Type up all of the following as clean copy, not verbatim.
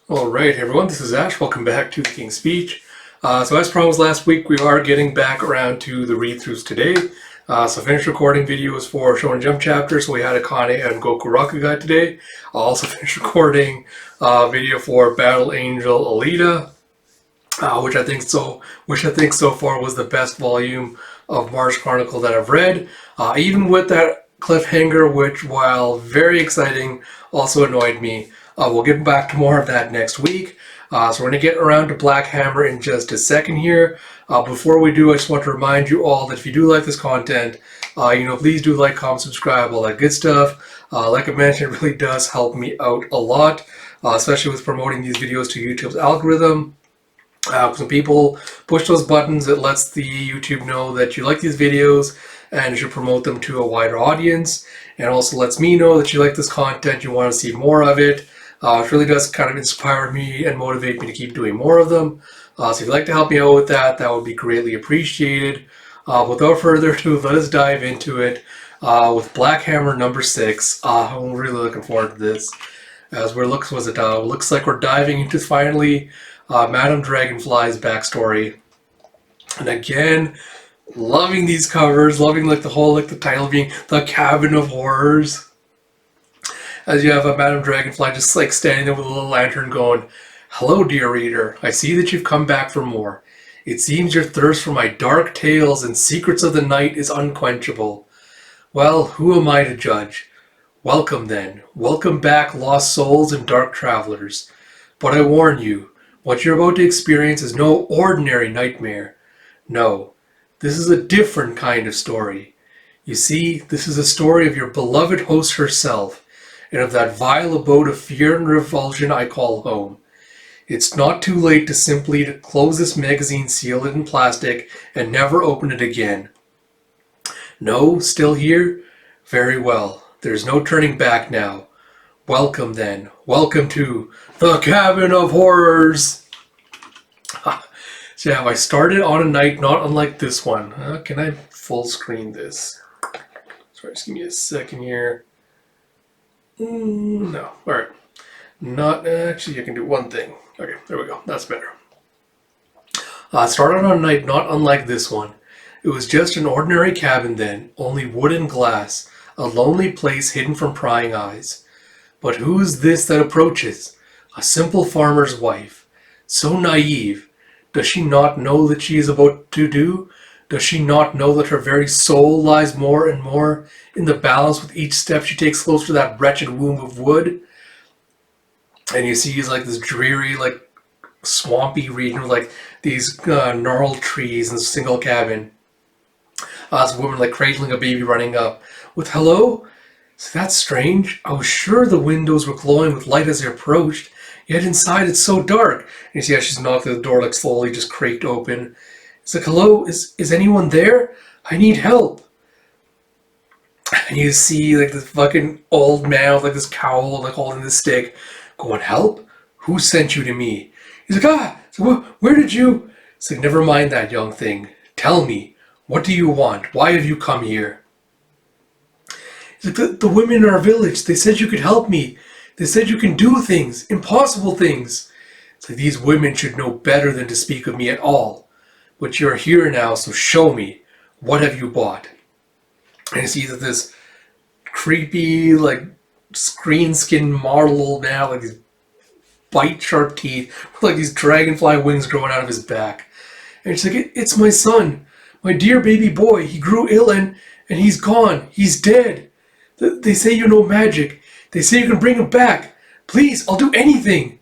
Alright everyone, this is Ash. Welcome back to the King's Speech. So as promised last week, we are getting back around to the read-throughs today. So I finished recording videos for Shonen Jump chapters, so we had Akane and Goku Rakuga today. I also finished recording a video for Battle Angel Alita, which I think so far was the best volume of Mars Chronicle that I've read. Even with that cliffhanger, which while very exciting, also annoyed me. We'll get back to more of that next week. So we're going to get around to Black Hammer in just a second here. Before we do, I just want to remind you all that if you do like this content, please do like, comment, subscribe, all that good stuff. Like I mentioned, it really does help me out a lot, especially with promoting these videos to YouTube's algorithm. When people push those buttons, it lets the YouTube know that you like these videos and you should promote them to a wider audience. And also lets me know that you like this content, you want to see more of it. It really does kind of inspire me and motivate me to keep doing more of them. So if you'd like to help me out with that, that would be greatly appreciated. Without further ado, let us dive into it with Black Hammer number 6. I'm really looking forward to this. As looks like we're diving into finally Madame Dragonfly's backstory. And again, loving these covers, loving the title being The Cabin of Horrors. As you have a Madame Dragonfly just standing there with a little lantern going, "Hello, dear reader. I see that you've come back for more. It seems your thirst for my dark tales and secrets of the night is unquenchable. Well, who am I to judge? Welcome then. Welcome back, lost souls and dark travelers. But I warn you, what you're about to experience is no ordinary nightmare. No, this is a different kind of story. You see, this is a story of your beloved host herself, and of that vile abode of fear and revulsion I call home. It's not too late to simply close this magazine, seal it in plastic, and never open it again. No, still here? Very well. There's no turning back now. Welcome then. Welcome to The Cabin of Horrors." So yeah, I started on a night not unlike this one. Can I full screen this? Sorry, just give me a second here. No. Alright. Not actually, I can do one thing. Okay, there we go. That's better. Started on a night not unlike this one. It was just an ordinary cabin then, only wood and glass, a lonely place hidden from prying eyes. But who is this that approaches? A simple farmer's wife. So naive. Does she not know that she is about to do? Does she not know that her very soul lies more and more in the balance with each step she takes closer to that wretched womb of wood? And you see this dreary, swampy region with these gnarled trees and a single cabin. This woman cradling a baby running up with "Hello?" So that's strange. I was sure the windows were glowing with light as they approached, yet inside it's so dark. And you see how she's knocked at the door slowly just cracked open. It's "Hello? Is anyone there? I need help." And you see this fucking old man with this cowl holding the stick going, "Help? Who sent you to me?" He's so where did you? It's "Never mind that, young thing. Tell me, what do you want? Why have you come here?" He's the women in our village, they said you could help me. They said you can do things, impossible things. It's these women should know better than to speak of me at all. But you're here now, so show me. What have you bought? And you see that this creepy, screen skin model old man, these bite sharp teeth, with these dragonfly wings growing out of his back. And she's "It's my son, my dear baby boy. He grew ill and he's gone. He's dead. They say you know magic. They say you can bring him back. Please, I'll do anything."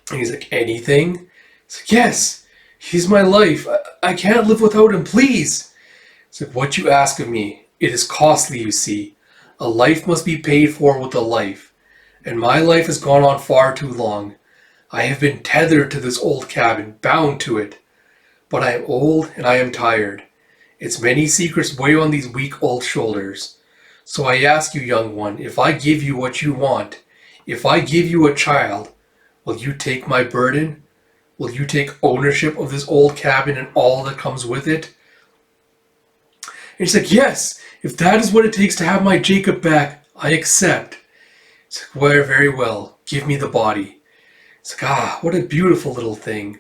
And he's "Anything?" He's "Yes. He's my life. I can't live without him. Please." It's "What you ask of me, it is costly, you see. A life must be paid for with a life. And my life has gone on far too long. I have been tethered to this old cabin, bound to it. But I am old and I am tired. Its many secrets weigh on these weak old shoulders. So I ask you, young one, if I give you what you want, if I give you a child, will you take my burden? Will you take ownership of this old cabin and all that comes with it?" And she's "Yes, if that is what it takes to have my Jacob back, I accept." It's "Well, very well, give me the body." It's like, ah, what a beautiful little thing.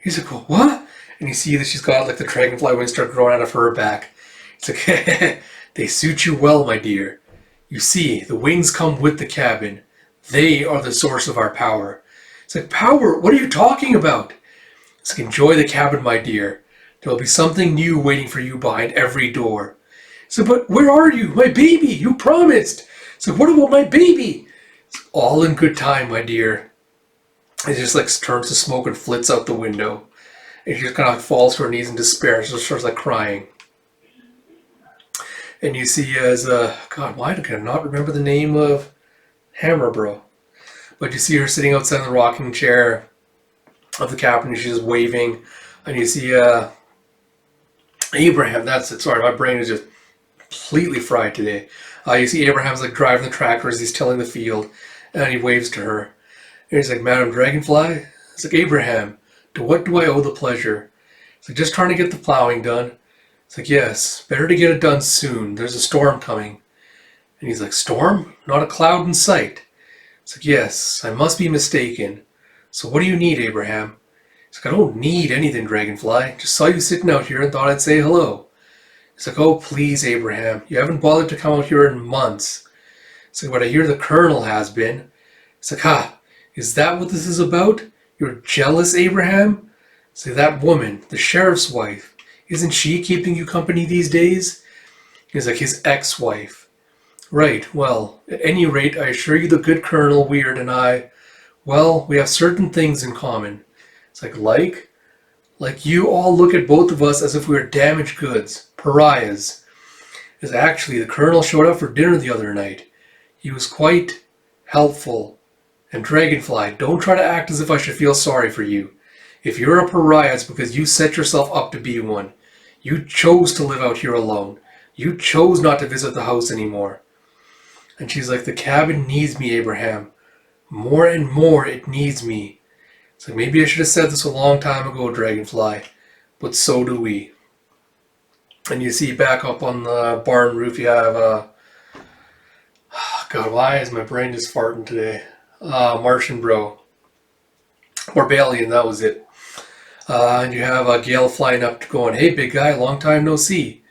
He's like, oh, what? And you see that she's got like the dragonfly wings start growing out of her back. It's like, they suit you well, my dear. You see, the wings come with the cabin. They are the source of our power. It's like, power? What are you talking about? It's like, enjoy the cabin, my dear. There will be something new waiting for you behind every door. So, but where are you? My baby, you promised. So what about my baby? It's all in good time, my dear. It just like turns to smoke and flits out the window. And she just kind of falls to her knees in despair. She just starts like crying. And you see as, God, why can I not remember the name of Hammer Bro? But you see her sitting outside in the rocking chair of the cabin and she's just waving. And you see Abraham, that's it. Sorry, my brain is just completely fried today. You see Abraham's like driving the tractor as he's tilling the field. And he waves to her. And he's like, Madam Dragonfly? It's like, Abraham, to what do I owe the pleasure? It's like, just trying to get the plowing done. It's like, yes, better to get it done soon. There's a storm coming. And he's like, storm? Not a cloud in sight. It's like, yes, I must be mistaken. So what do you need, Abraham? He's like, I don't need anything, Dragonfly. Just saw you sitting out here and thought I'd say hello. He's like, oh, please, Abraham. You haven't bothered to come out here in months. It's like, what I hear the Colonel has been. It's like, ha, is that what this is about? You're jealous, Abraham? It's like, that woman, the sheriff's wife, isn't she keeping you company these days? He's like, his ex-wife. Right, well, at any rate, I assure you the good Colonel, Weird, and I, well, we have certain things in common. It's like you all look at both of us as if we were damaged goods, pariahs. It's actually, the Colonel showed up for dinner the other night. He was quite helpful. And Dragonfly, don't try to act as if I should feel sorry for you. If you're a pariah, it's because you set yourself up to be one. You chose to live out here alone. You chose not to visit the house anymore. And she's like, the cabin needs me, Abraham. More and more it needs me. It's like, maybe I should have said this a long time ago, Dragonfly. But so do we. And you see back up on the barn roof, you have, God, why is my brain just farting today? Martian Bro. Barbalian, that was it. And you have Gale flying up going, hey, big guy, long time no see.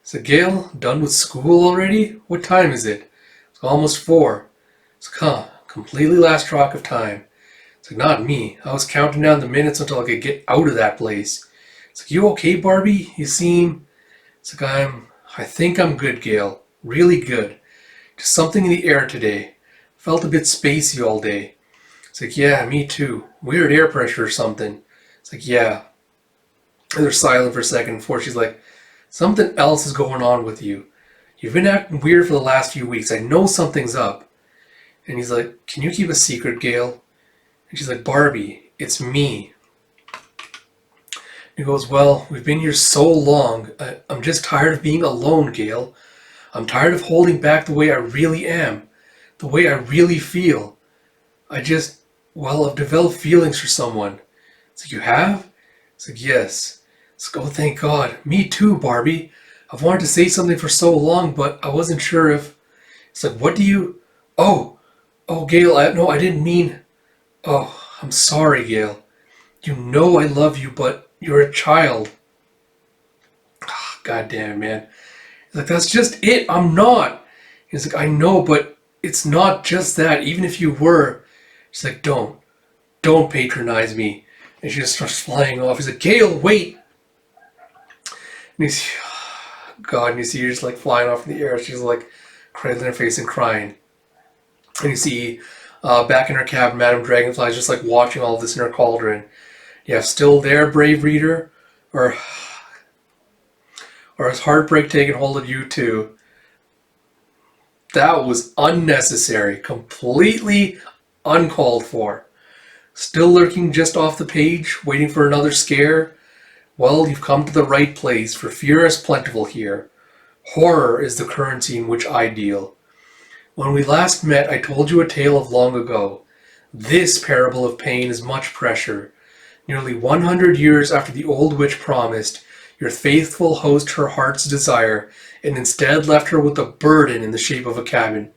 So Gale, done with school already? What time is it? It's almost 4. It's completely lost track of time. It's like, not me. I was counting down the minutes until I could get out of that place. It's like, you okay, Barbie? You seem... It's like, I think I'm good, Gale. Really good. Just something in the air today. Felt a bit spacey all day. It's like, yeah, me too. Weird air pressure or something. It's like, yeah. And they're silent for a second before she's like, something else is going on with you. You've been acting weird for the last few weeks. I know something's up. And he's like, can you keep a secret, Gale? And she's like, Barbie, it's me. He goes, well, we've been here so long. I'm just tired of being alone, Gale. I'm tired of holding back the way I really am. The way I really feel. I've developed feelings for someone. It's like, you have? It's like, yes. It's like, oh, thank God. Me too, Barbie. I've wanted to say something for so long, but I wasn't sure if... It's like, what do you... Oh, Gale, I didn't mean... Oh, I'm sorry, Gale. You know I love you, but you're a child. Oh, God damn it, man. He's like, that's just it. I'm not. He's like, I know, but it's not just that. Even if you were. She's like, don't patronize me. And she just starts flying off. He's like, Gale, wait. And he's, God, and you see her just like flying off in the air. She's like cradling her face and crying. And you see back in her cabin, Madame Dragonfly is just like watching all this in her cauldron. You have still there, brave reader, or has heartbreak taken hold of you too? That was unnecessary, completely uncalled for. Still lurking just off the page, waiting for another scare? Well, you've come to the right place, for fear is plentiful here. Horror is the currency in which I deal. When we last met, I told you a tale of long ago. This parable of pain is much pressure. Nearly 100 years after the old witch promised, your faithful host her heart's desire, and instead left her with a burden in the shape of a cabin.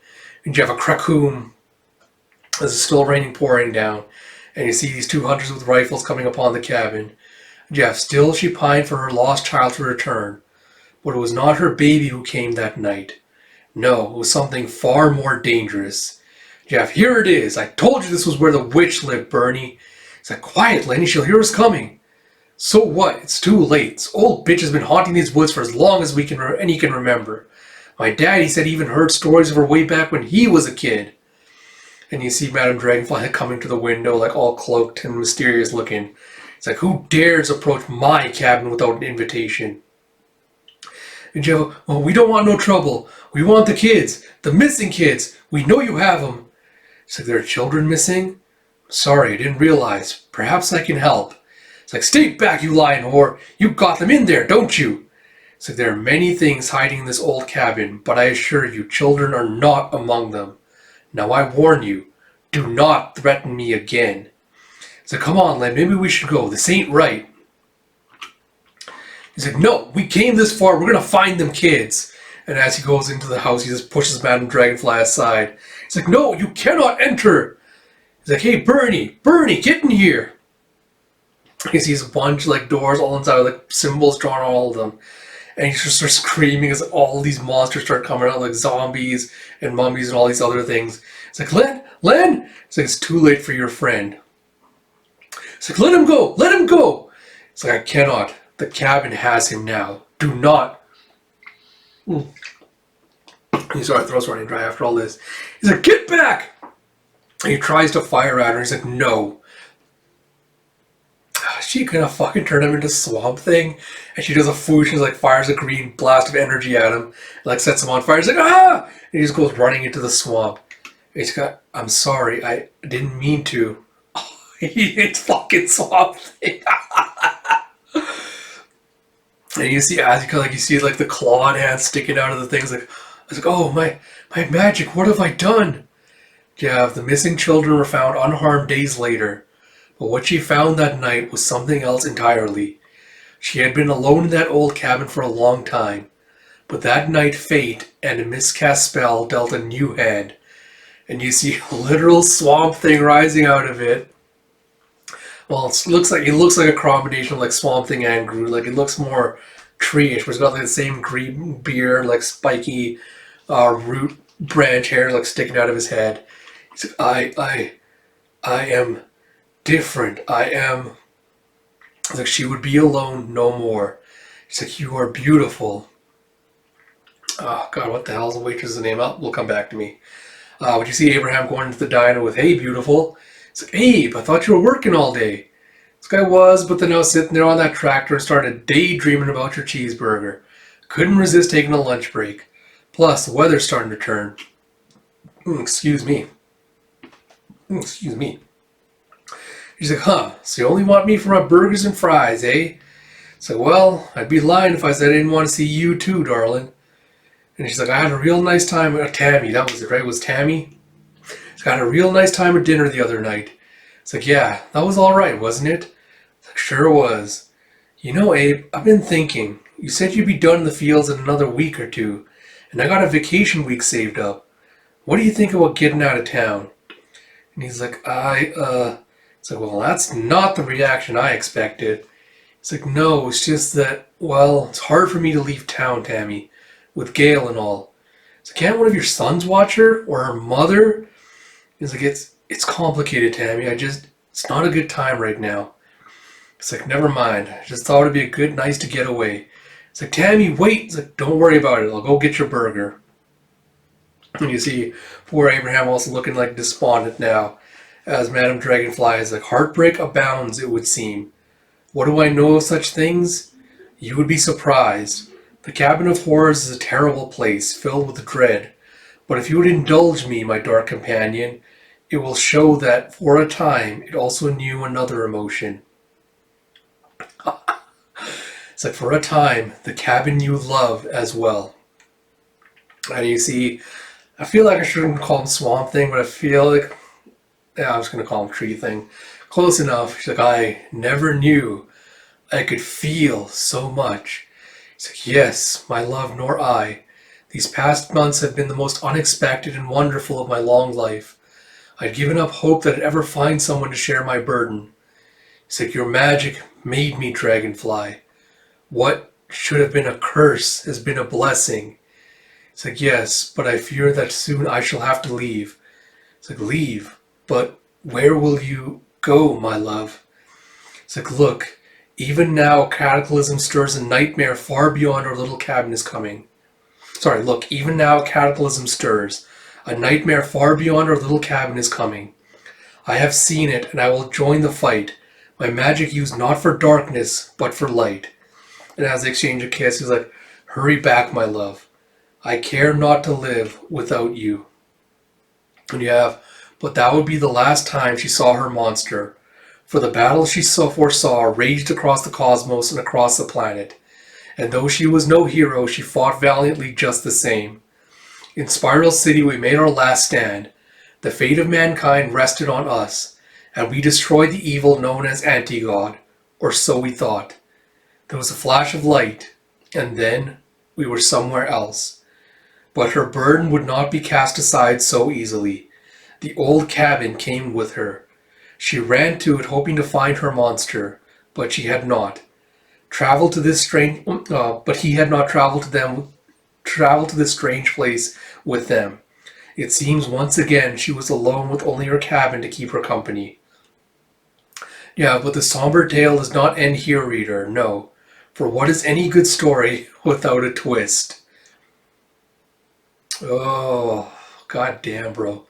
And you have a crackoom as it's still raining pouring down. And you see these two hunters with rifles coming upon the cabin. Jeff, still she pined for her lost child to return. But it was not her baby who came that night. No, it was something far more dangerous. Jeff, here it is. I told you this was where the witch lived, Bernie. He's like, quiet, Lenny, she'll hear us coming. So what? It's too late. This old bitch has been haunting these woods for as long as he can remember. My dad, he said, he even heard stories of her way back when he was a kid. And you see Madame Dragonfly coming to the window, like all cloaked and mysterious looking. It's like, who dares approach my cabin without an invitation? And Jeff, well, we don't want no trouble. We want the kids, the missing kids. We know you have them. It's like, there are children missing? Sorry, I didn't realize. Perhaps I can help. It's like, stay back, you lying whore. You got them in there, don't you? It's like, there are many things hiding in this old cabin, but I assure you, children are not among them. Now I warn you, do not threaten me again. It's like, come on, Len, maybe we should go. This ain't right. He's like, no, we came this far. We're going to find them kids. And as he goes into the house, he just pushes Madame Dragonfly aside. He's like, no, you cannot enter. He's like, hey, Bernie, get in here. He sees a bunch of like doors all inside with like symbols drawn on all of them. And he just starts screaming as all these monsters start coming out, like zombies and mummies and all these other things. It's like, Len! It's like, it's too late for your friend. It's like, let him go! It's like, I cannot. The cabin has him now. Do not. He's sorry, throat's running dry after all this. He's like, get back! And he tries to fire at her. He's like, no. She gonna fucking turn him into Swamp Thing, and she does a foolish, like fires a green blast of energy at him, and, like sets him on fire. He's like, ah! And he just goes running into the swamp. And he's got, I'm sorry, I didn't mean to. It's fucking Swamp Thing. And you see, as you see like the clawed hand sticking out of the things. Like, I was like, oh my magic! What have I done? Yeah, the missing children were found unharmed days later. But what she found that night was something else entirely. She had been alone in that old cabin for a long time. But that night fate and a miscast spell dealt a new hand. And you see a literal Swamp Thing rising out of it. Well, it looks like a combination of like Swamp Thing and Groot. Like, it looks more tree-ish, but it's got like the same green beard, like spiky root branch hair like sticking out of his head. He's like, I am different. I am. Like, she would be alone no more. He's like, you are beautiful. Oh God, what the hell is the waitress's name? Oh, will come back to me. Would you see Abraham going into the diner with, hey, beautiful? It's like, Abe, I thought you were working all day. This guy was, but then I was sitting there on that tractor and started daydreaming about your cheeseburger. Couldn't resist taking a lunch break. Plus, the weather's starting to turn. Excuse me. Excuse me. He's like, huh, so you only want me for my burgers and fries, eh? It's like, well, I'd be lying if I said I didn't want to see you too, darling. And she's like, I had a real nice time at Tammy. That was it, right? It was Tammy? She's got a real nice time at dinner the other night. It's like, yeah, that was all right, wasn't it? It's like, sure it was. You know, Abe, I've been thinking. You said you'd be done in the fields in another week or two. And I got a vacation week saved up. What do you think about getting out of town? And he's like, It's like, well, that's not the reaction I expected. It's like, no, it's just that, well, it's hard for me to leave town, Tammy, with Gail and all. So can't one of your sons watch her, or her mother? He's like, it's complicated, Tammy. It's not a good time right now. It's like, never mind. I just thought it'd be nice to get away. It's like, Tammy, wait. It's like, don't worry about it. I'll go get your burger. And you see poor Abraham also looking like despondent now, as Madame Dragonfly is like, heartbreak abounds, it would seem. What do I know of such things? You would be surprised. The Cabin of Horrors is a terrible place, filled with dread. But if you would indulge me, my dark companion, it will show that, for a time, it also knew another emotion. It's like, for a time, the cabin you love as well. And you see, I feel like I shouldn't call him Swamp Thing, but I feel like, yeah, I'm just going to call him Tree Thing. Close enough. She's like, I never knew I could feel so much. He's like, yes, my love, nor I. These past months have been the most unexpected and wonderful of my long life. I'd given up hope that I'd ever find someone to share my burden. He's like, your magic made me dragonfly. What should have been a curse has been a blessing. It's like, yes, but I fear that soon I shall have to leave. It's like, leave? But where will you go, my love? It's like, look, even now cataclysm stirs a nightmare far beyond our little cabin is coming. Sorry, look, even now cataclysm stirs. A nightmare far beyond our little cabin is coming. I have seen it, and I will join the fight. My magic used not for darkness, but for light. And as they exchange a kiss, he's like, hurry back, my love. I care not to live without you. And you have, but that would be the last time she saw her monster. For the battle she foresaw raged across the cosmos and across the planet. And though she was no hero, she fought valiantly just the same. In Spiral City we made our last stand. The fate of mankind rested on us, and we destroyed the evil known as Anti-God, or so we thought. There was a flash of light, and then we were somewhere else. But her burden would not be cast aside so easily. The old cabin came with her. She ran to it hoping to find her monster, but she had not. Traveled to this strange, but he had not traveled to this strange place with them. It seems once again she was alone with only her cabin to keep her company. Yeah, but the somber tale does not end here, reader, no. For what is any good story without a twist? Oh, god damn, bro.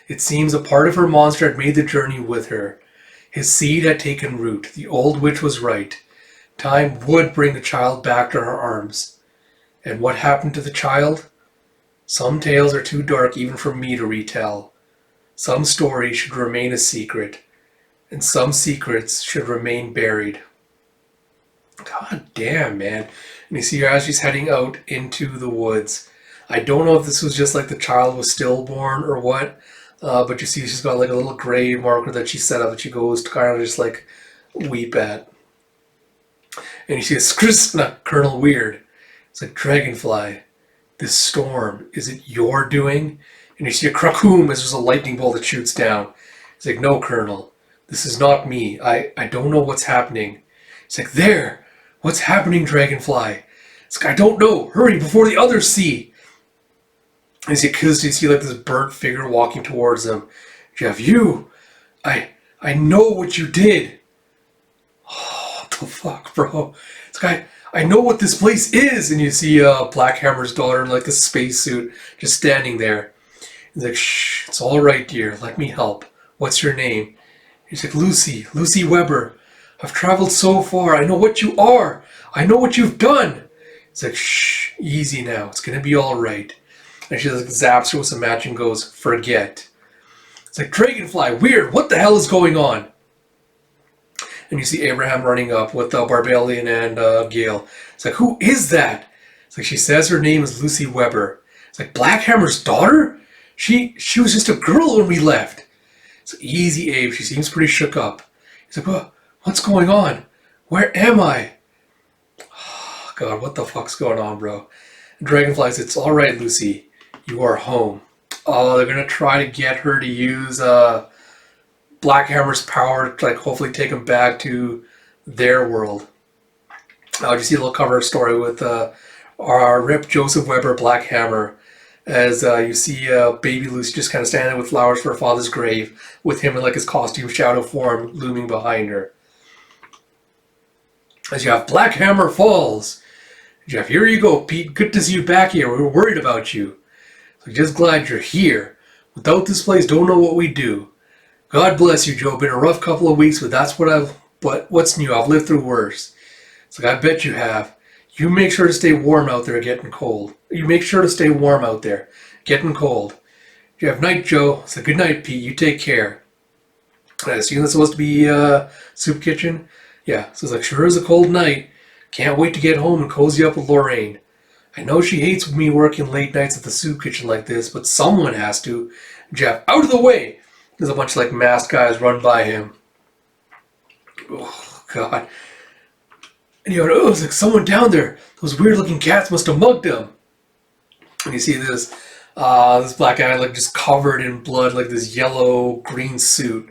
It seems a part of her monster had made the journey with her. His seed had taken root. The old witch was right. Time would bring the child back to her arms. And what happened to the child? Some tales are too dark even for me to retell. Some stories should remain a secret, and some secrets should remain buried. God damn, man. And you see her as she's heading out into the woods. I don't know if this was just like the child was stillborn or what, but you see she's got like a little grave marker that she set up that she goes to kind of just like weep at. And you see a Skrisna, Colonel Weird. It's like, Dragonfly, this storm, is it your doing? And you see a Krakoom as there's a lightning bolt that shoots down. It's like, no, Colonel, this is not me. I don't know what's happening. It's like, there, what's happening, Dragonfly? It's like, I don't know, hurry before the others see. And you see like this burnt figure walking towards them. Jeff, I know what you did. Oh, what the fuck, bro? It's like, I know what this place is. And you see Black Hammer's daughter in like a spacesuit just standing there. He's like, shh, it's all right, dear. Let me help. What's your name? He's like, Lucy Weber. I've traveled so far. I know what you are. I know what you've done. It's like, shh, easy now. It's going to be all right. And she like zaps her with some match and goes, forget. It's like, Dragonfly, Weird, what the hell is going on? And you see Abraham running up with Barbalian and Gale. It's like, who is that? It's like, she says her name is Lucy Weber. It's like, Black Hammer's daughter? She was just a girl when we left. It's like, easy, Abe. She seems pretty shook up. He's like, what's going on? Where am I? Oh, God, what the fuck's going on, bro? And Dragonfly says, it's all right, Lucy. You are home. Oh, they're going to try to get her to use Black Hammer's power to like hopefully take him back to their world. You see a little cover story with our Rip Joseph Weber Black Hammer, as you see baby Lucy just kind of standing with flowers for her father's grave, with him in like his costume shadow form looming behind her. As you have Black Hammer Falls. Jeff, here you go, Pete. Good to see you back here. We were worried about you. So just glad you're here. Without this place, don't know what we'd do. God bless you, Joe. Been a rough couple of weeks, but that's but what's new? I've lived through worse. It's like, I bet you have. You make sure to stay warm out there getting cold. You make sure to stay warm out there getting cold. You have night, Joe. It's like, good night, Pete. You take care. I assume that's supposed to be Soup Kitchen. Yeah, so it's like, sure is a cold night. Can't wait to get home and cozy up with Lorraine. I know she hates me working late nights at the Soup Kitchen like this, but someone has to. Jeff, out of the way! There's a bunch of like masked guys run by him. Oh, God. And you go, it's like someone down there. Those weird looking cats must have mugged him. And you see this This black guy like just covered in blood, like this yellow green suit.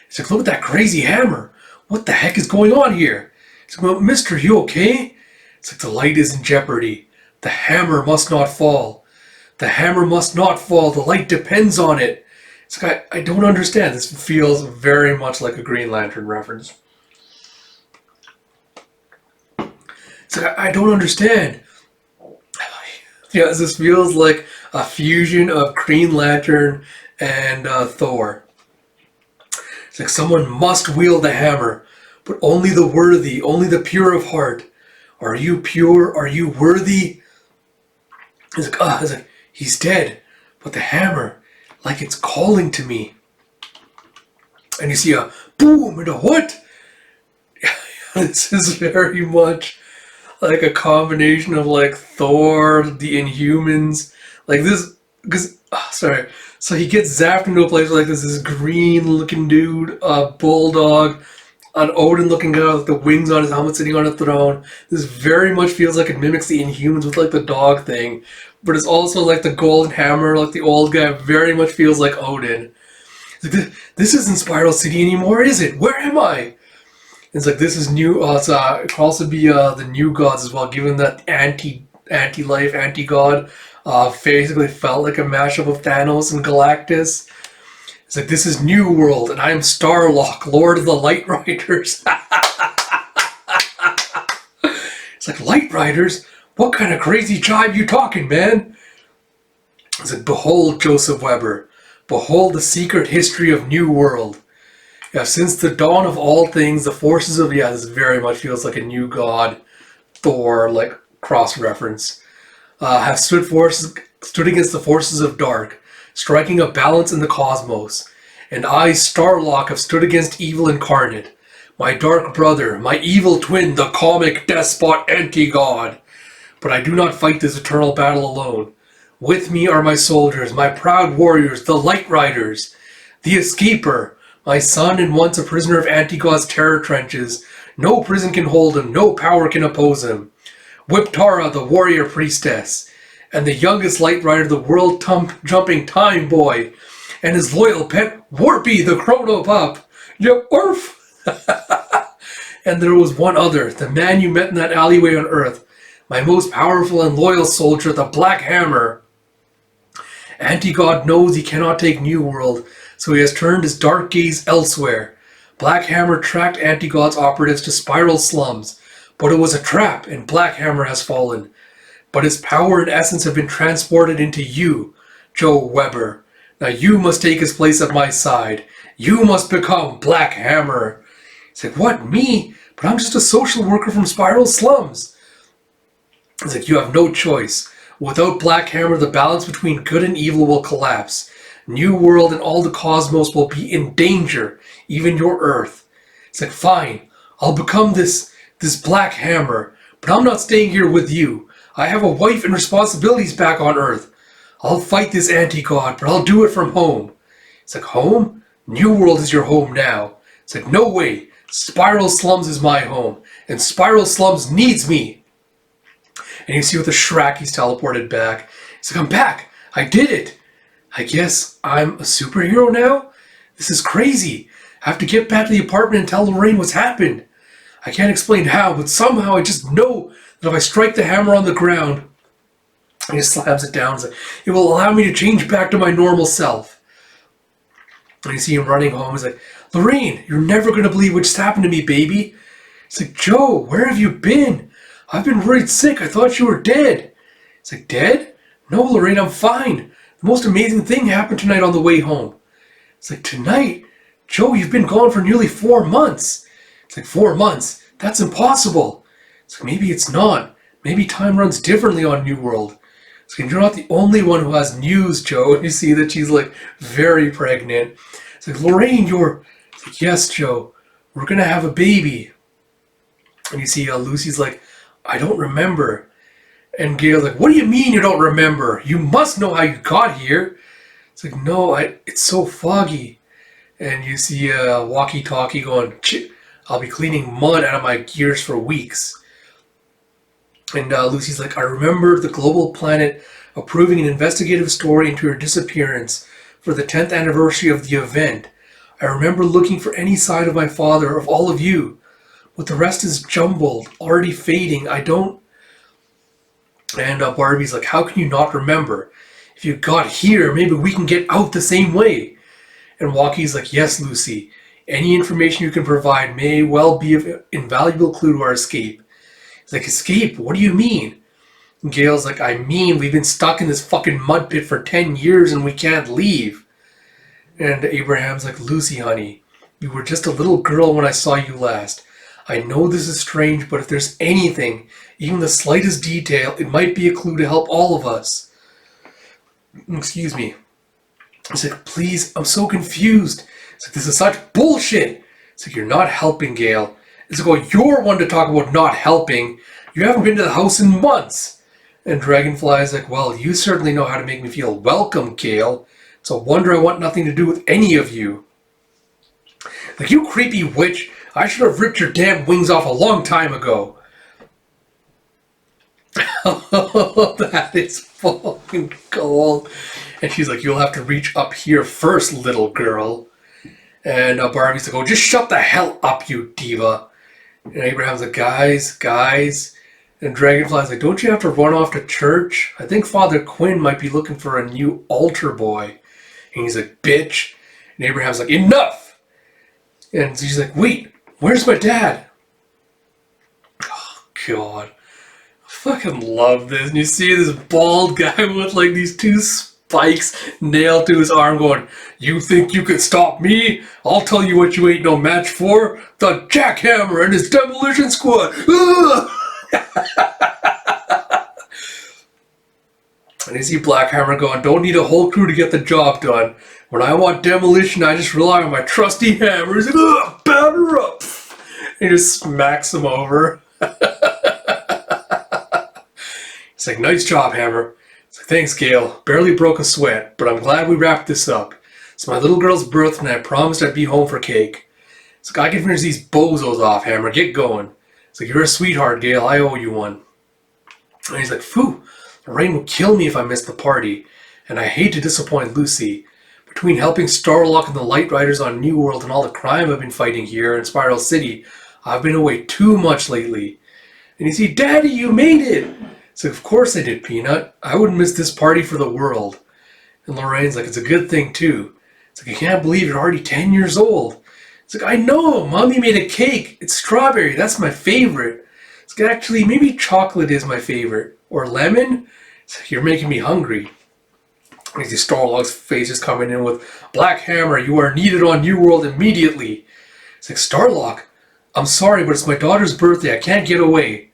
He's like, look at that crazy hammer. What the heck is going on here? He's like, well, mister, you okay? It's like the light is in jeopardy. The hammer must not fall. The hammer must not fall. The light depends on it. It's like, I don't understand. This feels very much like a Green Lantern reference. It's like, I don't understand. Yeah, this feels like a fusion of Green Lantern and Thor. It's like someone must wield the hammer, but only the worthy, only the pure of heart. Are you pure? Are you worthy? It's like, he's dead, but the hammer, like it's calling to me. And you see a boom and a what? This is very much like a combination of like Thor, the Inhumans, like this, because, sorry. So he gets zapped into a place where like this green looking dude, a bulldog, an Odin looking guy with the wings on his helmet sitting on a throne. This very much feels like it mimics the Inhumans with like the dog thing, but it's also like the golden hammer, like the old guy very much feels like Odin. It's like, this isn't Spiral City anymore, is it? Where am I? It's like this is new. It could also be the new gods as well, given that anti-life, anti-god basically felt like a mashup of Thanos and Galactus. It's like, this is New World, and I am Starlock, Lord of the Light Riders. It's like, Light Riders? What kind of crazy jive you talking, man? It's like, behold, Joseph Weber. Behold the secret history of New World. Yeah, since the dawn of all things, the forces of... Yeah, this very much feels like a new god, Thor, like, cross-reference. Have stood against the forces of dark, striking a balance in the cosmos. And I, Starlock, have stood against evil incarnate. My dark brother, my evil twin, the comic despot anti-god. But I do not fight this eternal battle alone. With me are my soldiers, my proud warriors, the Light Riders. The Escaper, my son and once a prisoner of Anti-God's terror trenches. No prison can hold him, no power can oppose him. Whiptara, the warrior priestess. And the youngest Light Rider, the world-jumping Time Boy. And his loyal pet, Warpy, the Chrono Pup. Yeah, Orf! And there was one other, the man you met in that alleyway on Earth. My most powerful and loyal soldier, the Black Hammer. Anti-God knows he cannot take New World, so he has turned his dark gaze elsewhere. Black Hammer tracked Anti-God's operatives to Spiral Slums, but it was a trap, and Black Hammer has fallen. But his power and essence have been transported into you, Joe Weber. Now you must take his place at my side. You must become Black Hammer. He's like, what, me? But I'm just a social worker from Spiral Slums. He's like, you have no choice. Without Black Hammer, the balance between good and evil will collapse. New World and all the cosmos will be in danger, even your Earth. It's like, fine, I'll become this Black Hammer, but I'm not staying here with you. I have a wife and responsibilities back on Earth. I'll fight this anti-god, but I'll do it from home. It's like, home? New World is your home now. It's like, no way. Spiral Slums is my home, and Spiral Slums needs me. And you see with a Shrek, he's teleported back. He's like, I'm back. I did it. I guess I'm a superhero now? This is crazy. I have to get back to the apartment and tell Lorraine what's happened. I can't explain how, but somehow I just know that if I strike the hammer on the ground, and he slams it down, it will allow me to change back to my normal self. And you see him running home. He's like, Lorraine, you're never going to believe what just happened to me, baby. He's like, Joe, where have you been? I've been worried sick. I thought you were dead. It's like, dead? No, Lorraine, I'm fine. The most amazing thing happened tonight on the way home. It's like, tonight? Joe, you've been gone for nearly 4 months. It's like, 4 months? That's impossible. It's like, maybe it's not. Maybe time runs differently on New World. It's like, you're not the only one who has news, Joe. And you see that she's like very pregnant. It's like, Lorraine, you're... It's like, yes, Joe. We're going to have a baby. And you see Lucy's like, I don't remember. And Gail's like, what do you mean you don't remember? You must know how you got here. It's like, no, it's so foggy. And you see a walkie-talkie going, I'll be cleaning mud out of my gears for weeks. And Lucy's like, I remember the global planet approving an investigative story into your disappearance for the 10th anniversary of the event. I remember looking for any sign of my father, of all of you, but the rest is jumbled, already fading. I don't..." And Barbie's like, "How can you not remember? If you got here, maybe we can get out the same way." And Walkie's like, "Yes, Lucy. Any information you can provide may well be an invaluable clue to our escape." He's like, "Escape? What do you mean?" And Gail's like, "I mean, we've been stuck in this fucking mud pit for 10 years and we can't leave." And Abraham's like, "Lucy, honey, you were just a little girl when I saw you last. I know this is strange, but if there's anything, even the slightest detail, it might be a clue to help all of us." Excuse me. He's like, "Please, I'm so confused." It's like, "This is such bullshit." It's like, "You're not helping, Gail." It's like, "Well, you're one to talk about not helping. You haven't been to the house in months." And Dragonfly's like, "Well, you certainly know how to make me feel welcome, Gail. It's a wonder I want nothing to do with any of you." Like, "You creepy witch. I should have ripped your damn wings off a long time ago." That is fucking gold. And she's like, "You'll have to reach up here first, little girl." And Barbie's like, "Oh, just shut the hell up, you diva." And Abraham's like, guys. And Dragonfly's like, "Don't you have to run off to church? I think Father Quinn might be looking for a new altar boy." And he's like, "Bitch." And Abraham's like, "Enough." And she's like, "Wait, where's my dad?" Oh, God. I fucking love this. And you see this bald guy with like these two spikes nailed to his arm going, "You think you could stop me? I'll tell you what you ain't no match for. The Jackhammer and his demolition squad." And you see Black Hammer going, "Don't need a whole crew to get the job done. When I want demolition, I just rely on my trusty hammer." He's like, "Batter up." And he just smacks him over. He's like, "Nice job, Hammer." It's like, "Thanks, Gail. Barely broke a sweat, but I'm glad we wrapped this up. It's my little girl's birthday and I promised I'd be home for cake." It's like, "I can finish these bozos off, Hammer. Get going." It's like, "You're a sweetheart, Gail. I owe you one." And he's like, "Phew, Lorraine will kill me if I miss the party. And I hate to disappoint Lucy. Between helping Starlock and the Light Riders on New World and all the crime I've been fighting here in Spiral City, I've been away too much lately." And you see, "Daddy, you made it!" It's like, "Of course I did, Peanut. I wouldn't miss this party for the world." And Lorraine's like, "It's a good thing, too." It's like, "I can't believe you're already 10 years old." It's like, "I know, Mommy made a cake. It's strawberry. That's my favorite." It's like, "Actually, maybe chocolate is my favorite. Or lemon?" It's like, "You're making me hungry." And you see Starlock's face is coming in with, "Black Hammer, you are needed on New World immediately." It's like, "Starlock, I'm sorry, but it's my daughter's birthday. I can't get away."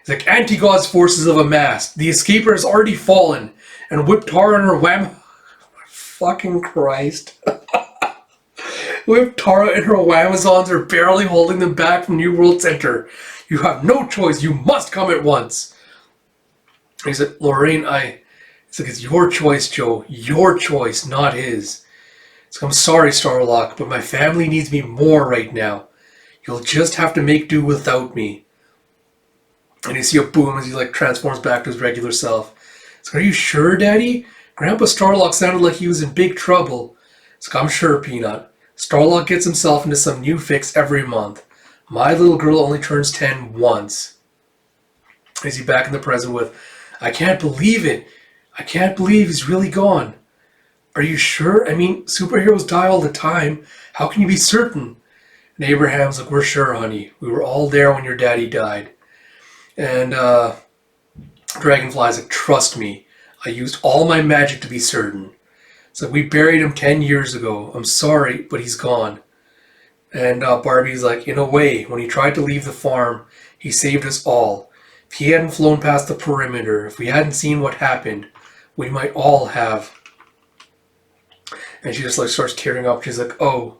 It's like, "Anti-God's forces have amassed. The escaper has already fallen. And Whip Tara and her wham..." Fucking Christ. Whip Tara and her Wamazons are barely holding them back from New World Center. "You have no choice. You must come at once." And he said, "Lorraine, It's like, "It's your choice, Joe. Your choice, not his." It's like, "I'm sorry, Starlock, but my family needs me more right now. You'll just have to make do without me." And you see a boom as he like transforms back to his regular self. It's like, "Are you sure, Daddy? Grandpa Starlock sounded like he was in big trouble." It's like, "I'm sure, Peanut. Starlock gets himself into some new fix every month. My little girl only turns 10 once." Is he back in the present with, "I can't believe it. I can't believe he's really gone." "Are you sure? I mean, superheroes die all the time. How can you be certain?" And Abraham's like, "We're sure, honey. We were all there when your daddy died." And Dragonfly's like, "Trust me. I used all my magic to be certain. It's like, we buried him 10 years ago. I'm sorry, but he's gone." And Barbie's like, "In a way, when he tried to leave the farm, he saved us all. If he hadn't flown past the perimeter, if we hadn't seen what happened, we might all have..." And she just like starts tearing up. She's like, "Oh."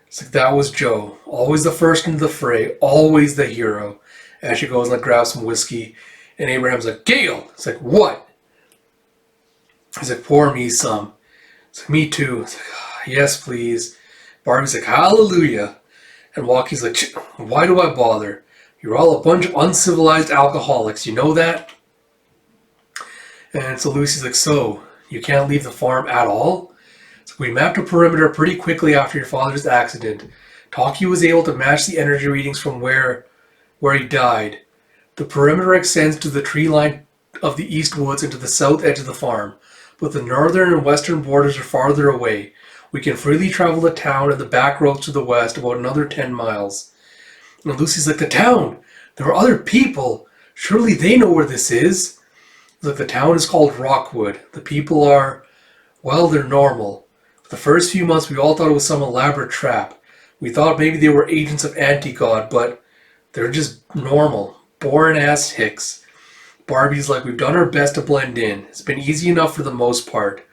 It's like, "That was Joe. Always the first into the fray. Always the hero." And she goes and like grabs some whiskey. And Abraham's like, "Gail!" It's like, "What?" He's like, "Pour me some." It's like, "Me too." It's like, "Yes, please." Barbie's like, "Hallelujah." And Walkie's like, "Why do I bother? You're all a bunch of uncivilized alcoholics. You know that?" And so Lucy's like, so, you can't leave the farm at all? So we mapped a perimeter pretty quickly after your father's accident. Talkie was able to match the energy readings from where he died. The perimeter extends to the tree line of the east woods and to the south edge of the farm, but the northern and western borders are farther away. We can freely travel the town and the back roads to the west about another 10 miles. And Lucy's like, the town! There are other people! Surely they know where this is! Look, the town is called Rockwood. The people are, well, they're normal. For the first few months we all thought it was some elaborate trap. We thought maybe they were agents of Anti-God, but they're just normal. Boring-ass hicks. Barbie's like, we've done our best to blend in. It's been easy enough for the most part.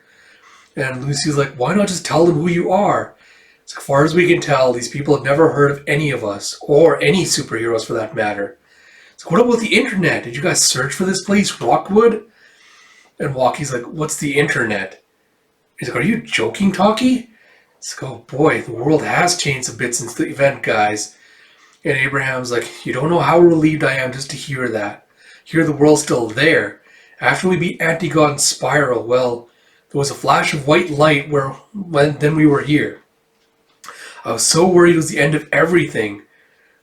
And Lucy's like, why not just tell them who you are? As far as we can tell, these people have never heard of any of us, or any superheroes for that matter. So what about the internet? Did you guys search for this place, Rockwood? And Walkie's like, what's the internet? He's like, are you joking, Talkie? It's like, oh boy, the world has changed a bit since the event, guys. And Abraham's like, you don't know how relieved I am just to hear that. Hear the world's still there. After we beat Anti-God and Spiral, well, there was a flash of white light then we were here. I was so worried it was the end of everything.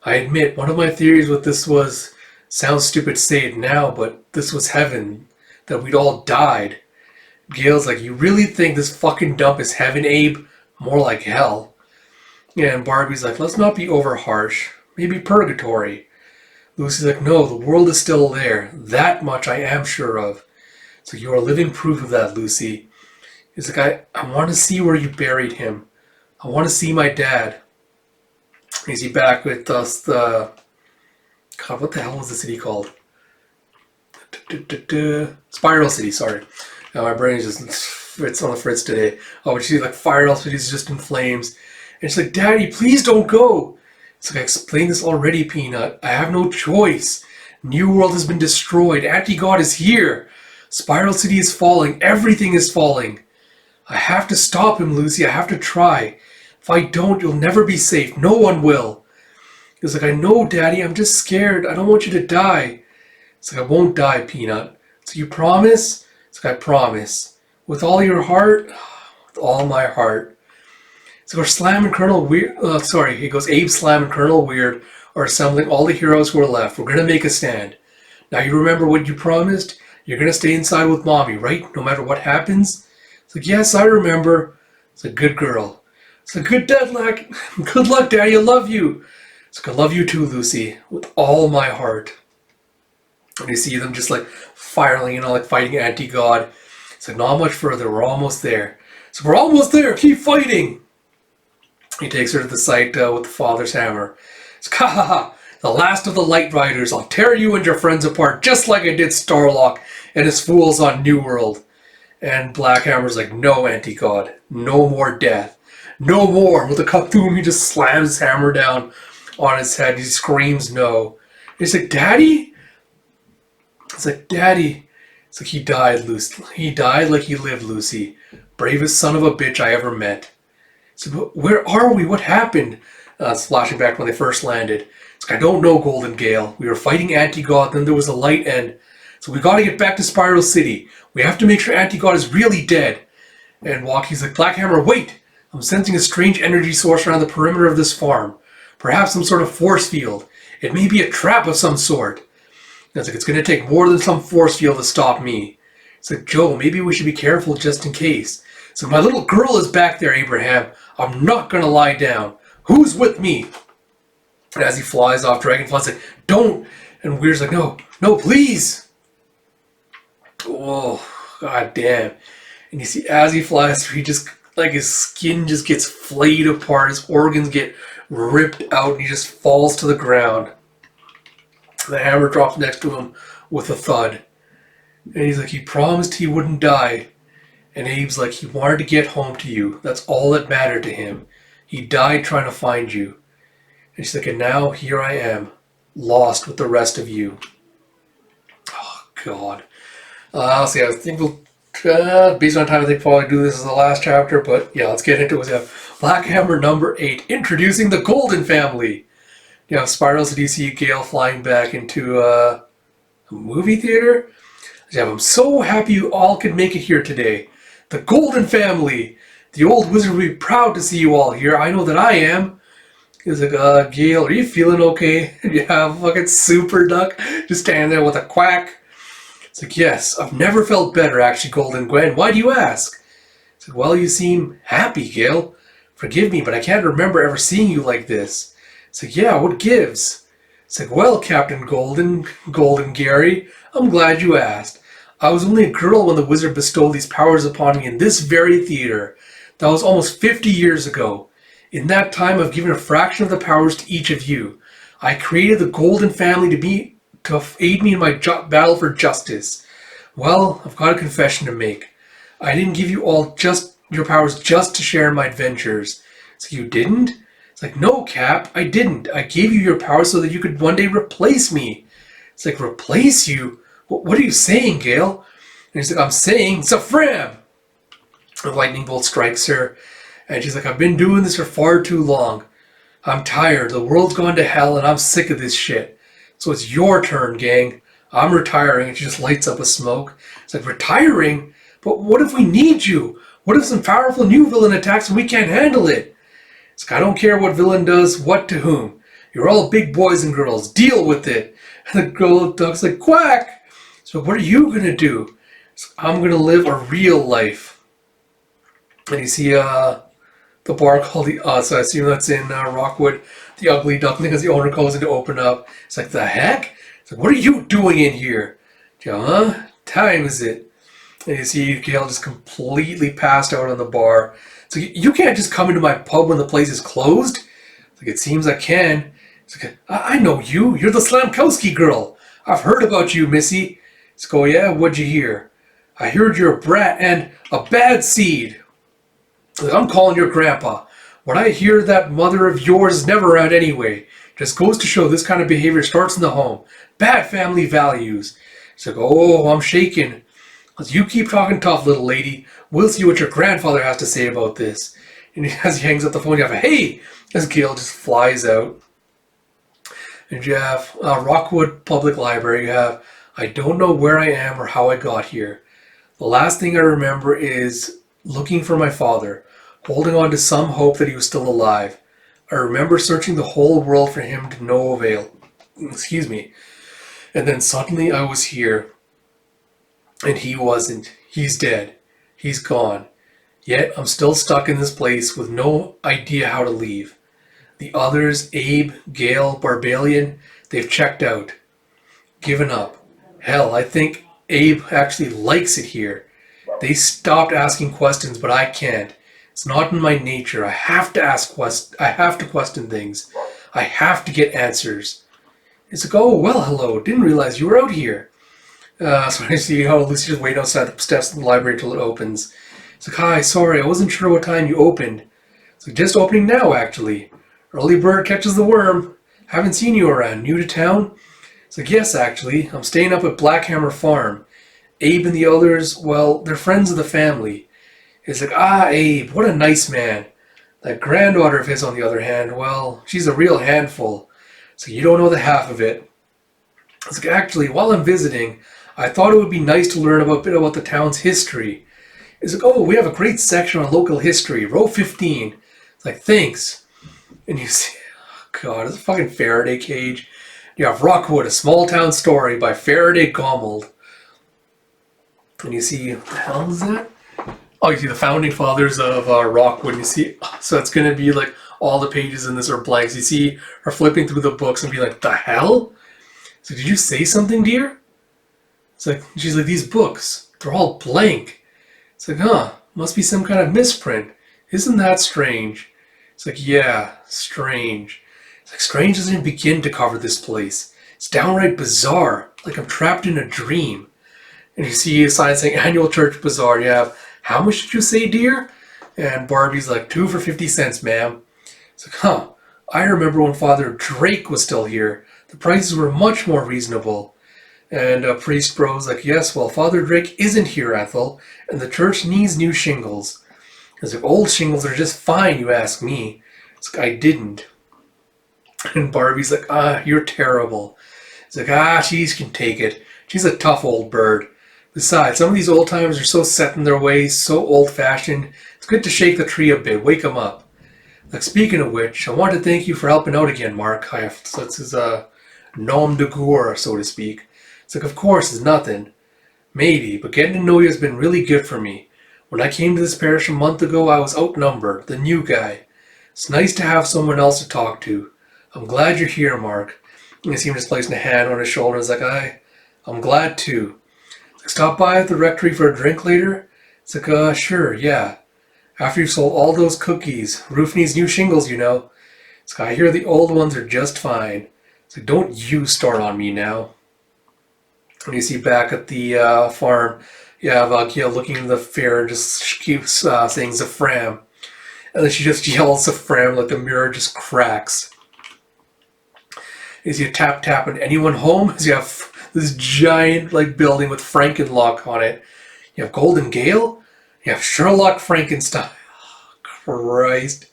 I admit, one of my theories with this sounds stupid to say it now, but this was heaven, that we'd all died. Gail's like, you really think this fucking dump is heaven, Abe? More like hell. And Barbie's like, let's not be over harsh. Maybe purgatory. Lucy's like, no, the world is still there. That much I am sure of. So you are living proof of that, Lucy. He's like, I want to see where you buried him. I want to see my dad. Is he back with us? God, what the hell was the city called? Spiral City, sorry. My brain is just, it's on the fritz today. Oh, but she's like, Spiral City is just in flames. And she's like, Daddy, please don't go. It's like, I explained this already, Peanut. I have no choice. New World has been destroyed. Anti-God is here. Spiral City is falling. Everything is falling. I have to stop him, Lucy. I have to try. If I don't, you'll never be safe. No one will. He's like, I know, Daddy. I'm just scared. I don't want you to die. It's like, I won't die, Peanut. So you promise? It's like, I promise. With all your heart? With all my heart. So Slam and Colonel Weird, he goes, Abe, Slam, and Colonel Weird are assembling all the heroes who are left. We're going to make a stand. Now you remember what you promised? You're going to stay inside with Mommy, right? No matter what happens? It's like, yes, I remember. It's a good girl. It's a good luck. Good luck, Daddy. I love you. It's like, I love you too, Lucy. With all my heart. And you see them just like firing, like fighting Anti-God. It's like, not much further. We're almost there. So we're almost there. Keep fighting. He takes her to the site with the father's hammer. It's ha ha ha! The last of the Light Riders. I'll tear you and your friends apart just like I did Starlock and his fools on New World. And Black Hammer's like, no, Anti-God. No more death. No more! With a Cthulhu, he just slams his hammer down on his head. He screams no. He's like, Daddy? It's like, Daddy. It's like, he died, Lucy. He died like he lived, Lucy. Bravest son of a bitch I ever met. So where are we? What happened? It's flashing back when they first landed. It's like, I don't know, Golden Gale. We were fighting Anti-God, then there was a light end. So we got to get back to Spiral City. We have to make sure Anti-God is really dead. And Walkie's like, Black Hammer, wait! I'm sensing a strange energy source around the perimeter of this farm. Perhaps some sort of force field. It may be a trap of some sort. And it's like, it's going to take more than some force field to stop me. It's like, Joe, maybe we should be careful just in case. So my little girl is back there, Abraham. I'm not going to lie down. Who's with me? And as he flies off, Dragonfly's like, don't. And Weird's like, no, please. Oh, god damn. And you see, as he flies through, he just, like, his skin just gets flayed apart. His organs get ripped out, and he just falls to the ground. The hammer drops next to him with a thud. And he's like, he promised he wouldn't die. And Abe's like, he wanted to get home to you. That's all that mattered to him. He died trying to find you. And she's like, and now here I am, lost with the rest of you. Oh, God. I think we'll, based on time, I think probably do this as the last chapter. But yeah, let's get into it. We have Black Hammer number 8, introducing the Golden family. You have Spiral City, DC Gale flying back into a movie theater. I'm so happy you all could make it here today. The Golden family. The old wizard will be proud to see you all here. I know that I am. He's like, Gale, are you feeling okay? And you have fucking Super Duck just standing there with a quack. It's like, yes, I've never felt better, actually, Golden Gwen. Why do you ask? It's like, well, you seem happy, Gale. Forgive me, but I can't remember ever seeing you like this. It's like, yeah, what gives? It's like, well, Captain Golden Gary, I'm glad you asked. I was only a girl when the wizard bestowed these powers upon me in this very theater. That was almost 50 years ago. In that time, I've given a fraction of the powers to each of you. I created the Golden family to aid me in my battle for justice. Well, I've got a confession to make. I didn't give you all just your powers just to share in my adventures. So you didn't? It's like, no, Cap, I didn't. I gave you your powers so that you could one day replace me. It's like, replace you? What are you saying, Gale? And he's like, I'm saying, Safram! The lightning bolt strikes her, and she's like, I've been doing this for far too long. I'm tired. The world's gone to hell, and I'm sick of this shit. So it's your turn, gang. I'm retiring. And she just lights up with smoke. It's like, retiring? But what if we need you? What if some powerful new villain attacks and we can't handle it? It's like, I don't care what villain does what to whom. You're all big boys and girls. Deal with it. And the girl duck's like, quack! So what are you going to do? I'm going to live a real life. And you see the bar called the so I assume that's in Rockwood, the Ugly Duckling, as the owner calls in to open up. It's like, the heck? It's like, what are you doing in here? Time is it? And you see Gale just completely passed out on the bar. So you can't just come into my pub when the place is closed? It's like, it seems I can. It's like, I know you. You're the Slamkowski girl. I've heard about you, Missy. It's like, oh yeah, what'd you hear? I heard you're a brat and a bad seed. I'm calling your grandpa. What I hear that mother of yours is never around anyway. Just goes to show this kind of behavior starts in the home. Bad family values. It's like, oh, I'm shaking. You keep talking tough, little lady. We'll see what your grandfather has to say about this. And as he hangs up the phone, you have a, hey! As Gale just flies out. And you have Rockwood Public Library. You have, I don't know where I am or how I got here. The last thing I remember is looking for my father, holding on to some hope that he was still alive. I remember searching the whole world for him to no avail. Excuse me. And then suddenly I was here. And he wasn't. He's dead. He's gone. Yet I'm still stuck in this place with no idea how to leave. The others, Abe, Gale, Barbalian, they've checked out. Given up. Hell, I think Abe actually likes it here. They stopped asking questions, but I can't. It's not in my nature. I have to question things. I have to get answers. It's like, oh, well, hello. Didn't realize you were out here. So I see how Lucy just waiting outside the steps of the library till it opens. It's like, hi, sorry, I wasn't sure what time you opened. It's like, just opening now, actually. Early bird catches the worm. Haven't seen you around. New to town? It's like, yes, actually. I'm staying up at Blackhammer Farm. Abe and the others, well, they're friends of the family. It's like, Abe, what a nice man. That granddaughter of his, on the other hand, well, she's a real handful. So you don't know the half of it. It's like, actually, while I'm visiting, I thought it would be nice to learn a bit about the town's history. It's like, oh, we have a great section on local history, row 15. It's like, thanks. And you see, oh God, it's a fucking Faraday cage. You have Rockwood, a small town story by Faraday Gommald. And you see, what the hell is that? Oh, you see the founding fathers of Rockwood. You see, so it's going to be like all the pages in this are blanks. You see her flipping through the books and be like, the hell? So did you say something, dear? It's like, she's like, these books, they're all blank. It's like, must be some kind of misprint. Isn't that strange? It's like, yeah, strange. It's like, strange doesn't even begin to cover this place. It's downright bizarre, like I'm trapped in a dream. And you see a sign saying Annual Church Bazaar. You have, how much did you say, dear? And Barbie's like, 2 for 50 cents, ma'am. It's like, I remember when Father Drake was still here. The prices were much more reasonable. And Priest Bro's like, yes, well, Father Drake isn't here, Ethel, and the church needs new shingles. It's like, old shingles are just fine, you ask me. It's like, I didn't. And Barbie's like, you're terrible. It's like, she can take it. She's a tough old bird. Besides, some of these old timers are so set in their ways, so old-fashioned. It's good to shake the tree a bit, wake them up. Like, speaking of which, I want to thank you for helping out again, Mark. So it's his nom de guerre, so to speak. It's like, of course, it's nothing. Maybe, but getting to know you has been really good for me. When I came to this parish a month ago, I was outnumbered, the new guy. It's nice to have someone else to talk to. I'm glad you're here, Mark. And I see him just placing a hand on his shoulder. It's like, I'm glad too. It's like, stop by at the rectory for a drink later? It's like, sure, yeah. After you've sold all those cookies, roof needs new shingles, you know. It's like, I hear the old ones are just fine. It's like, don't you start on me now. And you see back at the farm, you have Gail looking in the fair and just keeps saying Zafram. And then she just yells Zafram like the mirror just cracks. Is you tap, and anyone home? As you have this giant building with Frankenlock on it. You have Golden Gale? You have Sherlock Frankenstein. Oh, Christ.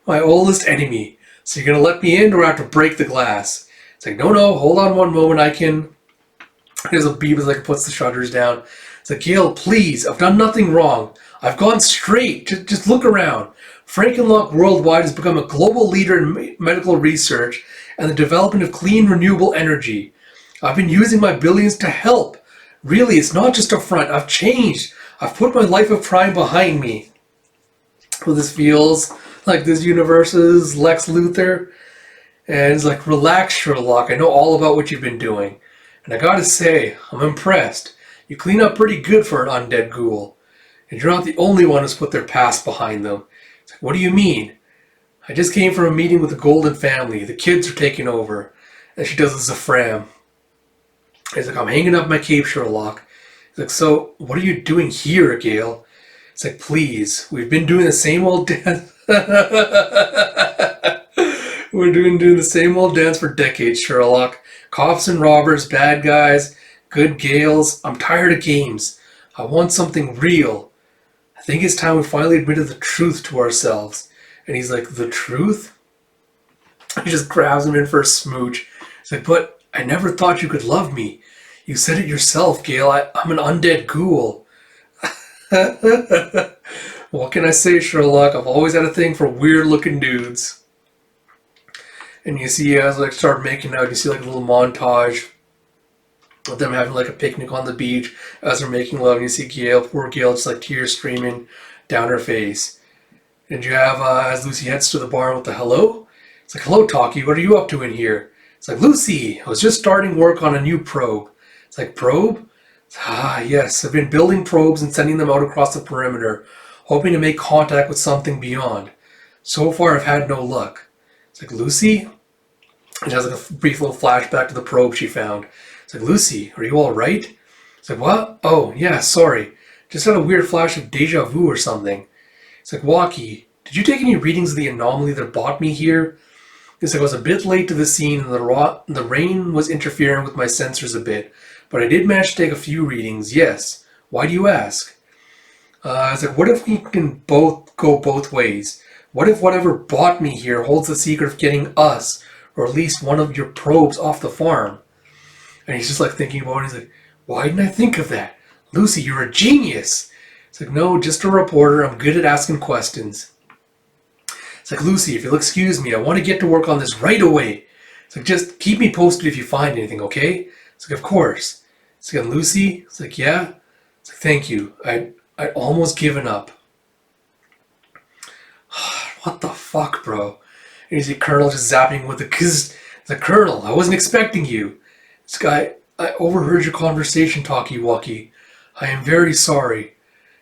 My oldest enemy. So you're going to let me in or I have to break the glass? It's like, no, hold on one moment, I can... There's a Beavis puts the shutters down. It's like, Gail, please, I've done nothing wrong. I've gone straight. Just look around. Frankenlock Worldwide has become a global leader in medical research and the development of clean, renewable energy. I've been using my billions to help. Really, it's not just a front. I've changed. I've put my life of crime behind me. Well, this feels like this universe's Lex Luthor. And it's like, relax, Sherlock. I know all about what you've been doing. And I gotta say, I'm impressed. You clean up pretty good for an undead ghoul. And you're not the only one who's put their past behind them. It's like, what do you mean? I just came from a meeting with the Golden family. The kids are taking over. And she does this Zafram. He's like, I'm hanging up my cape, Sherlock. He's like, so, what are you doing here, Gail? It's like, please, we've been doing the same old dance. We're doing the same old dance for decades, Sherlock. Cops and robbers, bad guys, good Gales. I'm tired of games. I want something real. I think it's time we finally admitted the truth to ourselves. And he's like, the truth? He just grabs him in for a smooch. He's like, but I never thought you could love me. You said it yourself, Gail. I'm an undead ghoul. What can I say, Sherlock? I've always had a thing for weird-looking dudes. And you see as start making out, you see a little montage of them having a picnic on the beach as they're making love. And you see Gail, poor Gail, just tears streaming down her face. And you have as Lucy heads to the barn with the hello. It's like, hello, Talkie. What are you up to in here? It's like, Lucy, I was just starting work on a new probe. It's like, probe? Yes. I've been building probes and sending them out across the perimeter, hoping to make contact with something beyond. So far, I've had no luck. It's like, Lucy? And she has a brief little flashback to the probe she found. It's like, Lucy, are you all right? It's like, what? Oh, yeah, sorry. Just had a weird flash of deja vu or something. It's like, Walkie, did you take any readings of the anomaly that brought me here? It's like, I was a bit late to the scene and the rain was interfering with my sensors a bit, but I did manage to take a few readings, yes. Why do you ask? It's like, what if we can both go both ways? What if whatever brought me here holds the secret of getting us, or at least one of your probes, off the farm? And he's just thinking about it. He's like, why didn't I think of that? Lucy, you're a genius. It's like, no, just a reporter. I'm good at asking questions. It's like, Lucy, if you'll excuse me, I want to get to work on this right away. It's like, just keep me posted if you find anything, okay? It's like, of course. It's like, Lucy? It's like, yeah? It's like, thank you. I'd almost given up. What the fuck, bro? And you see Colonel just zapping with the Colonel, I wasn't expecting you. This guy, I overheard your conversation, Talkie-Walkie. I am very sorry.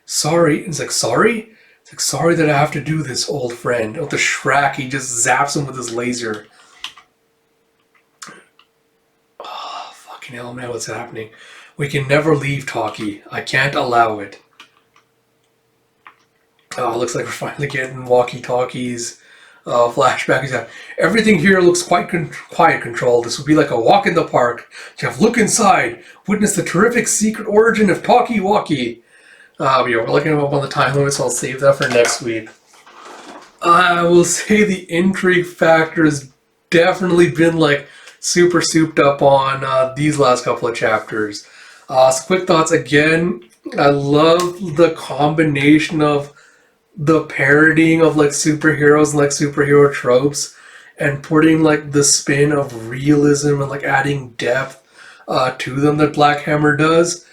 Sorry? It's like, sorry? It's like, sorry that I have to do this, old friend. With the Shrek, he just zaps him with his laser. Oh, fucking hell, man, what's happening? We can never leave, Talkie. I can't allow it. Oh, it looks like we're finally getting walkie-talkies. Flashback. Everything here looks quite quiet controlled. This would be like a walk in the park. Jeff, look inside. Witness the terrific secret origin of Talkie-Walkie. Yeah, we're looking up on the time limit, so I'll save that for next week. I will say the intrigue factor has definitely been super souped up on these last couple of chapters. So quick thoughts again. I love the combination of the parodying of like superheroes and like superhero tropes, and putting like the spin of realism and like adding depth to them that Black Hammer does.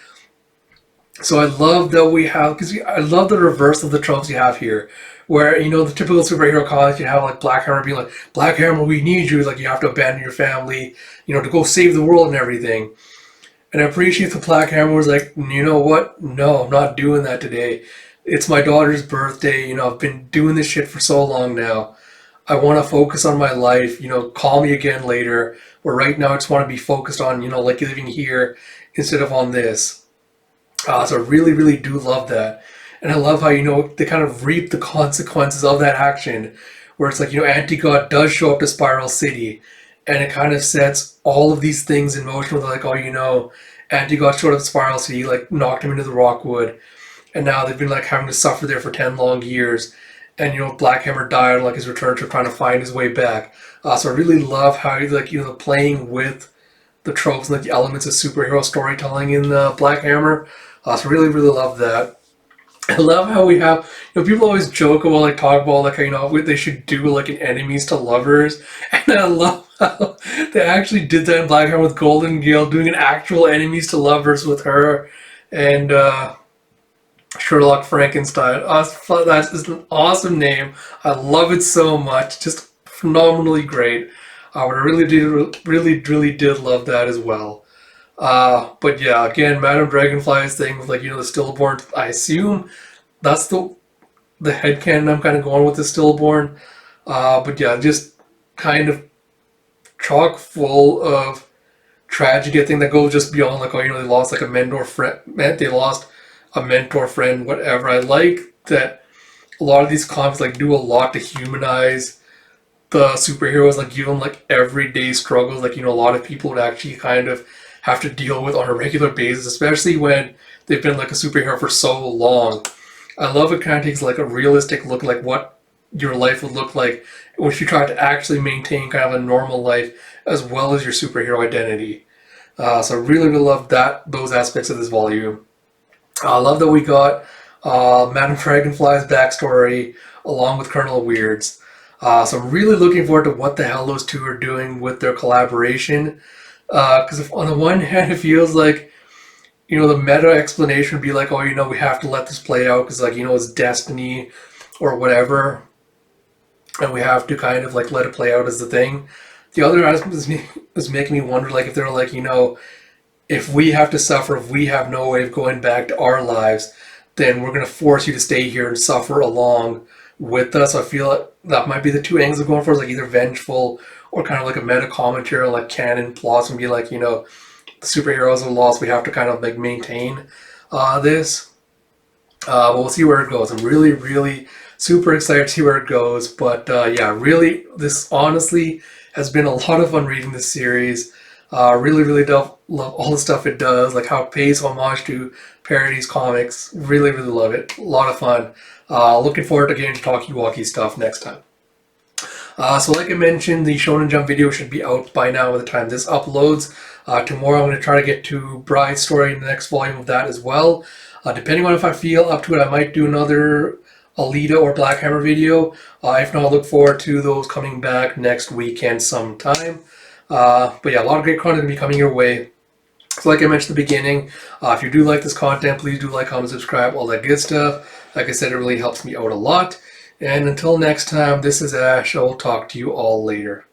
So I love that we have, because I love the reverse of the tropes you have here, where the typical superhero comics you have like Black Hammer being like, Black Hammer, we need you, like you have to abandon your family, to go save the world and everything. And I appreciate the Black Hammer was like, you know what? No, I'm not doing that today. It's my daughter's birthday. I've been doing this shit for so long now. I want to focus on my life. Call me again later. Where right now I just want to be focused on, like living here instead of on this. So I really, really do love that. And I love how, they kind of reap the consequences of that action. Where it's like, Anti-God does show up to Spiral City. And it kind of sets all of these things in motion with like, Anti-God showed up at Spiral City, like knocked him into the Rockwood. And now they've been like having to suffer there for 10 long years. And Black Hammer died on like his return to trying to find his way back. So I really love how playing with the tropes and like the elements of superhero storytelling in Black Hammer. So I really, really love that. I love how we have, people always joke about, like, talk about, like, they should do, like, an enemies to lovers. And I love how they actually did that in Black Hammer with Golden Gale, doing an actual enemies to lovers with her and Sherlock Frankenstein. That is an awesome name. I love it so much. Just phenomenally great. But I really did love that as well. But yeah, again, Madame Dragonfly's thing with, like, the stillborn, I assume that's the headcanon I'm kind of going with, the stillborn. But yeah, just kind of chock full of tragedy. I think that goes just beyond, like, they lost like a mentor friend, they lost a mentor friend, whatever. I like that a lot of these comics like do a lot to humanize the superheroes, like give them like everyday struggles, like a lot of people would actually kind of have to deal with on a regular basis, especially when they've been like a superhero for so long. I love it kind of takes like a realistic look like what your life would look like if you try to actually maintain kind of a normal life as well as your superhero identity. So I really, really love those aspects of this volume. I love that we got Madame Dragonfly's backstory along with Colonel Weird's. So I'm really looking forward to what the hell those two are doing with their collaboration. Because on the one hand, it feels like, the meta explanation would be like, we have to let this play out because, like, it's destiny or whatever. And we have to kind of, like, let it play out as the thing. The other aspect is making me wonder, like, if they're like, if we have to suffer, if we have no way of going back to our lives, then we're going to force you to stay here and suffer along with us. I feel like that might be the two angles I'm going for, like either vengeful or kind of like a meta commentary, like canon plots, and be like, the superheroes are lost, we have to kind of like maintain this. But we'll see where it goes. I'm really, really super excited to see where it goes. But yeah, really, this honestly has been a lot of fun reading this series. Really, really love all the stuff it does, like how it pays homage to parodies, comics. Really, really love it. A lot of fun. Looking forward to getting to talkie-walkie stuff next time. So like I mentioned, the Shonen Jump video should be out by now by the time this uploads. Tomorrow I'm going to try to get to Bride's story in the next volume of that as well. Depending on if I feel up to it, I might do another Alita or Black Hammer video. If not, I'll look forward to those coming back next weekend sometime. But yeah, a lot of great content will be coming your way. So like I mentioned at the beginning, if you do like this content, please do like, comment, subscribe, all that good stuff. Like I said, it really helps me out a lot. And until next time, this is Ash. I will talk to you all later.